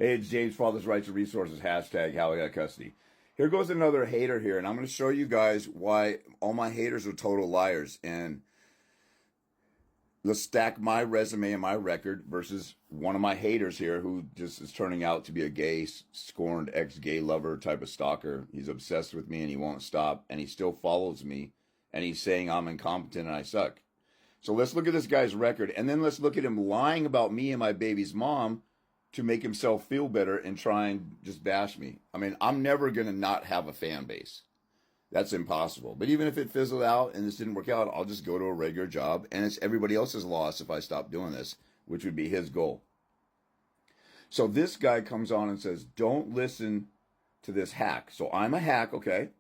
Hey, it's James, Father's Rights and Resources, hashtag how I got custody. Here goes another hater here, and I'm going to show you guys why all my haters are total liars. And let's stack my resume and my record versus one of my haters here who just is turning out to be a gay, scorned ex-gay lover type of stalker. He's obsessed with me and he won't stop, and he still follows me, and he's saying I'm incompetent and I suck. So let's look at this guy's record, and then let's look at him lying about me and my baby's mom to make himself feel better and try and just bash me. I mean, I'm never going to not have a fan base. That's impossible. But even if it fizzled out and this didn't work out, I'll just go to a regular job, and it's everybody else's loss if I stop doing this, which would be his goal. So this guy comes on and says, don't listen to this hack. So I'm a hack, okay?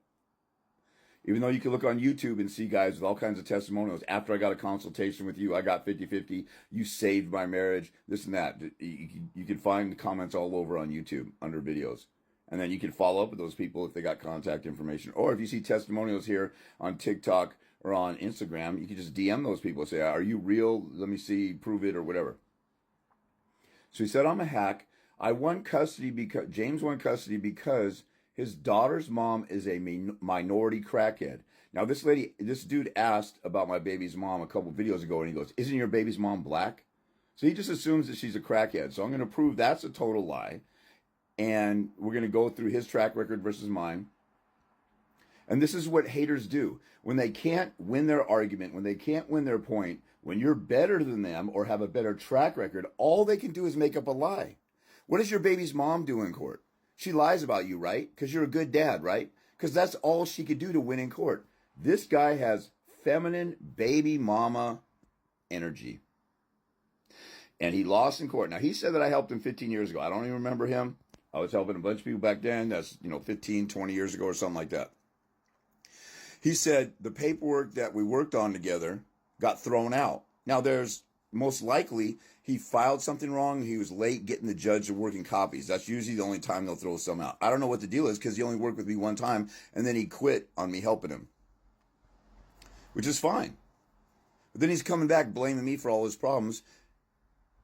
Even though you can look on YouTube and see guys with all kinds of testimonials. After I got a consultation with you, I got 50-50. You saved my marriage, this and that. You can find the comments all over on YouTube under videos. And then you can follow up with those people if they got contact information. Or if you see testimonials here on TikTok or on Instagram, you can just DM those people and say, are you real? Let me see, prove it, or whatever. So he said, I'm a hack. I won custody because James won custody because his daughter's mom is a minority crackhead. Now, this dude asked about my baby's mom a couple videos ago, and he goes, isn't your baby's mom black? So he just assumes that she's a crackhead. So I'm going to prove that's a total lie. And we're going to go through his track record versus mine. And this is what haters do. When they can't win their argument, when they can't win their point, when you're better than them or have a better track record, all they can do is make up a lie. What does your baby's mom do in court? She lies about you, right? Because you're a good dad, right? Because that's all she could do to win in court. This guy has feminine baby mama energy. And he lost in court. Now, he said that I helped him 15 years ago. I don't even remember him. I was helping a bunch of people back then. That's, 15, 20 years ago or something like that. He said the paperwork that we worked on together got thrown out. Now, there's most likely he filed something wrong. He was late getting the judge to working copies. That's usually the only time they'll throw some out. I don't know what the deal is because he only worked with me one time and then he quit on me helping him, which is fine. But then he's coming back blaming me for all his problems.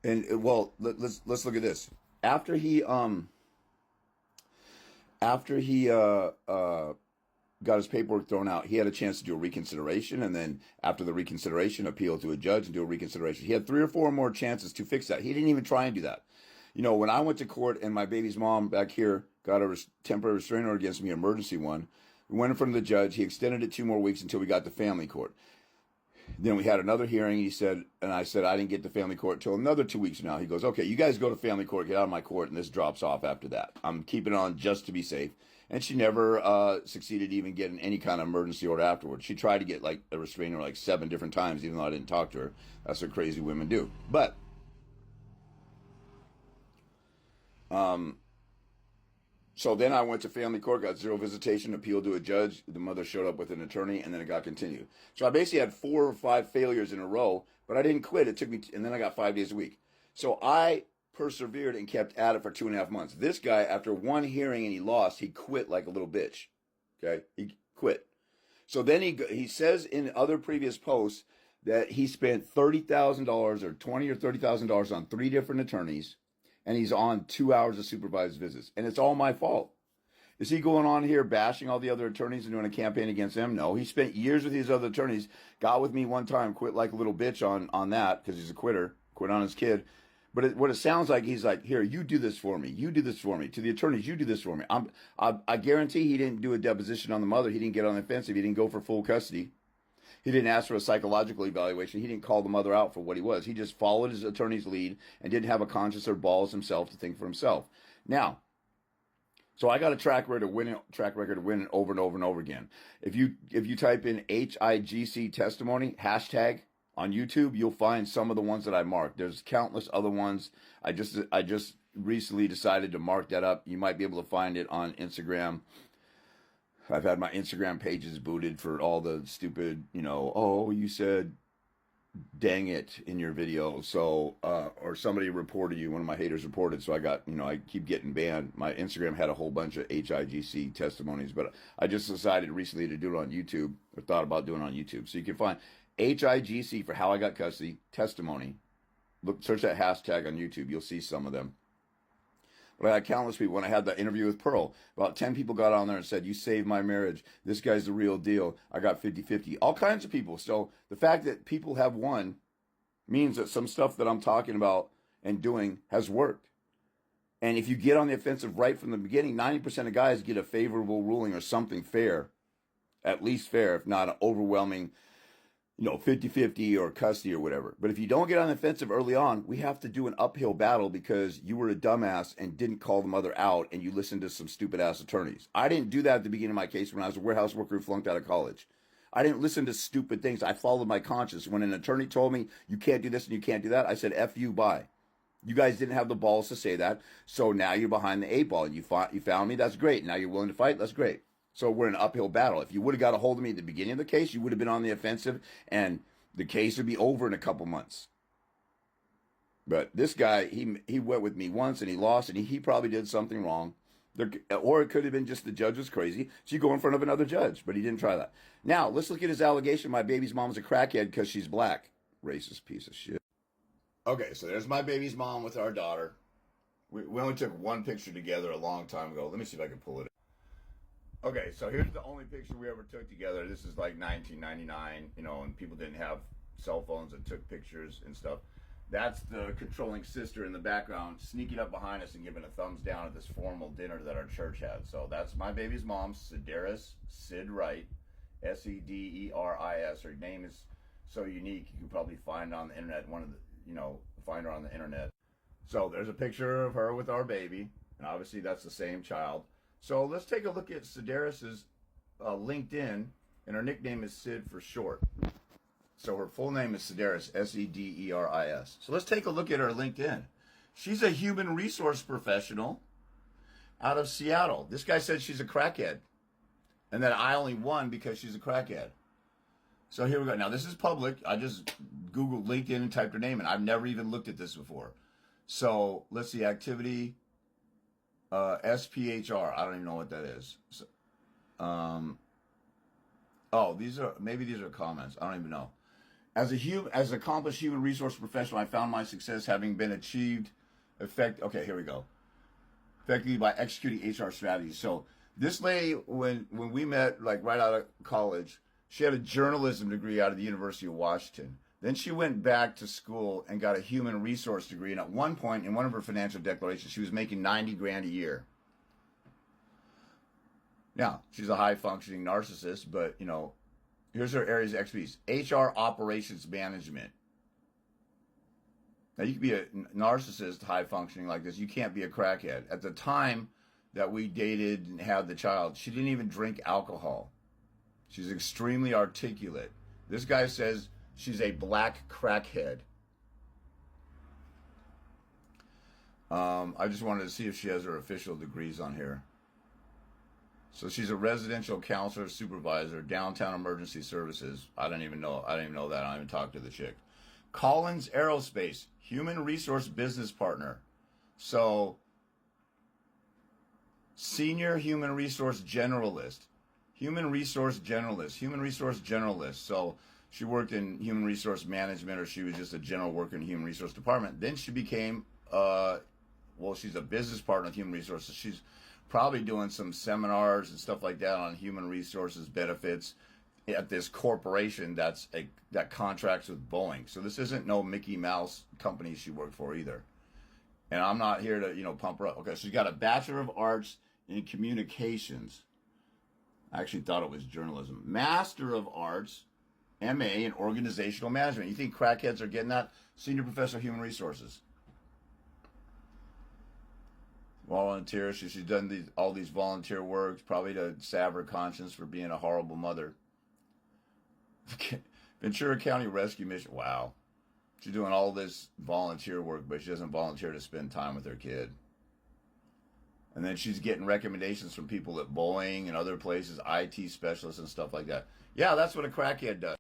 And well, let's look at this. After he got his paperwork thrown out, he had a chance to do a reconsideration, and then after the reconsideration, appeal to a judge and do a reconsideration. He had 3 or 4 more chances to fix that. He didn't even try and do that. When I went to court and my baby's mom back here got a temporary restraining order against me, emergency one, we went in front of the judge. He extended it 2 more weeks until we got to family court. Then we had another hearing. I said, I didn't get to family court until another 2 weeks from now. He goes, okay, you guys go to family court, get out of my court, and this drops off after that. I'm keeping it on just to be safe. And she never succeeded even getting any kind of emergency order afterwards. She tried to get like a restraining order 7 different times, even though I didn't talk to her. That's what crazy women do. But so then I went to family court, got 0 visitation, appeal to a judge. The mother showed up with an attorney, and then it got continued. So I basically had 4 or 5 failures in a row, but I didn't quit. It took me, and then I got 5 days a week. So I persevered and kept at it for 2.5 months. This guy, after 1 hearing and he lost, he quit like a little bitch. Okay, he quit. So then he says in other previous posts that he spent $30,000 or $20,000 or $30,000 on 3 different attorneys. And he's on 2 hours of supervised visits. And it's all my fault. Is he going on here bashing all the other attorneys and doing a campaign against them? No. He spent years with these other attorneys, got with me one time, quit like a little bitch on that because he's a quitter, quit on his kid. But what it sounds like, he's like, here, you do this for me. You do this for me. To the attorneys, you do this for me. I guarantee he didn't do a deposition on the mother. He didn't get on the offensive. He didn't go for full custody. He didn't ask for a psychological evaluation. He didn't call the mother out for what he was. He just followed his attorney's lead and didn't have a conscience or balls himself to think for himself. Now, so I got a track record of winning over and over and over again. If you type in HIGC testimony hashtag on YouTube, you'll find some of the ones that I marked. There's countless other ones. I just recently decided to mark that up. You might be able to find it on Instagram. I've had my Instagram pages booted for all the stupid, oh, you said dang it in your video. So, or somebody reported you, one of my haters reported. So I got, I keep getting banned. My Instagram had a whole bunch of HIGC testimonies, but I just decided recently to do it on YouTube, or thought about doing it on YouTube. So you can find HIGC for how I got custody testimony. Look, search that hashtag on YouTube. You'll see some of them. But I had countless people. When I had that interview with Pearl, about 10 people got on there and said, you saved my marriage. This guy's the real deal. I got 50-50. All kinds of people. So the fact that people have won means that some stuff that I'm talking about and doing has worked. And if you get on the offensive right from the beginning, 90% of guys get a favorable ruling or something fair, at least fair, if not an overwhelming, 50-50 or custody or whatever. But if you don't get on the offensive early on, we have to do an uphill battle because you were a dumbass and didn't call the mother out and you listened to some stupid ass attorneys. I didn't do that at the beginning of my case when I was a warehouse worker who flunked out of college. I didn't listen to stupid things. I followed my conscience. When an attorney told me you can't do this and you can't do that, I said, F you, bye. You guys didn't have the balls to say that. So now you're behind the 8 ball and you found me. That's great. Now you're willing to fight. That's great. So we're in an uphill battle. If you would have got a hold of me at the beginning of the case, you would have been on the offensive and the case would be over in a couple months. But this guy, he went with me once and he lost and he probably did something wrong. Or it could have been just the judge was crazy. So you go in front of another judge, but he didn't try that. Now, let's look at his allegation. My baby's mom's a crackhead because she's black. Racist piece of shit. Okay, so there's my baby's mom with our daughter. We only took one picture together a long time ago. Let me see if I can pull it. Okay, so here's the only picture we ever took together. This is like 1999, and people didn't have cell phones that took pictures and stuff. That's the controlling sister in the background sneaking up behind us and giving a thumbs down at this formal dinner that our church had. So that's my baby's mom, Sedaris, Sid Wright, Sederis. Her name is so unique, you can probably find on the internet, find her on the internet. So there's a picture of her with our baby, and obviously that's the same child. So let's take a look at Sedaris's LinkedIn, and her nickname is Sid for short. So her full name is Sedaris, Sederis. So let's take a look at her LinkedIn. She's a human resource professional out of Seattle. This guy said she's a crackhead, and that I only won because she's a crackhead. So here we go. Now, this is public. I just Googled LinkedIn and typed her name in. I've never even looked at this before. So let's see, activity, SPHR. I don't even know what that is. So, these are comments. I don't even know. As an accomplished human resource professional, I found my success having been achieved here we go. Effectively by executing HR strategies. So this lady, when we met, like right out of college, she had a journalism degree out of the University of Washington. Then she went back to school and got a human resource degree. And at one point, in one of her financial declarations, she was making $90,000 a year. Now, she's a high-functioning narcissist, but, here's her areas of expertise. HR operations management. Now, you can be a narcissist, high-functioning like this. You can't be a crackhead. At the time that we dated and had the child, she didn't even drink alcohol. She's extremely articulate. This guy says she's a black crackhead. I just wanted to see if she has her official degrees on here. So she's a residential counselor supervisor, downtown emergency services. I don't even know that. I don't even talk to the chick. Collins Aerospace, human resource business partner. So senior human resource generalist. So she worked in human resource management, or she was just a general worker in the human resource department. Then she became, she's a business partner of human resources. She's probably doing some seminars and stuff like that on human resources benefits at this corporation that contracts with Boeing. So this isn't no Mickey Mouse company she worked for either. And I'm not here to, pump her up. Okay, she's got a Bachelor of Arts in Communications. I actually thought it was journalism. Master of Arts, MA in Organizational Management. You think crackheads are getting that? Senior Professor of Human Resources. Volunteer. She's done all these volunteer works, probably to salve her conscience for being a horrible mother. Ventura County Rescue Mission. Wow. She's doing all this volunteer work, but she doesn't volunteer to spend time with her kid. And then she's getting recommendations from people at Boeing and other places, IT specialists and stuff like that. Yeah, that's what a crackhead does.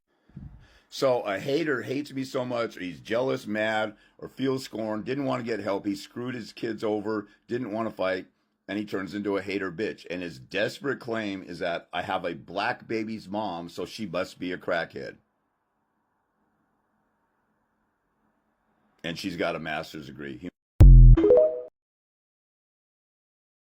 So a hater hates me so much, or he's jealous, mad, or feels scorned, didn't want to get help, he screwed his kids over, didn't want to fight, and he turns into a hater bitch. And his desperate claim is that I have a black baby's mom, so she must be a crackhead. And she's got a master's degree.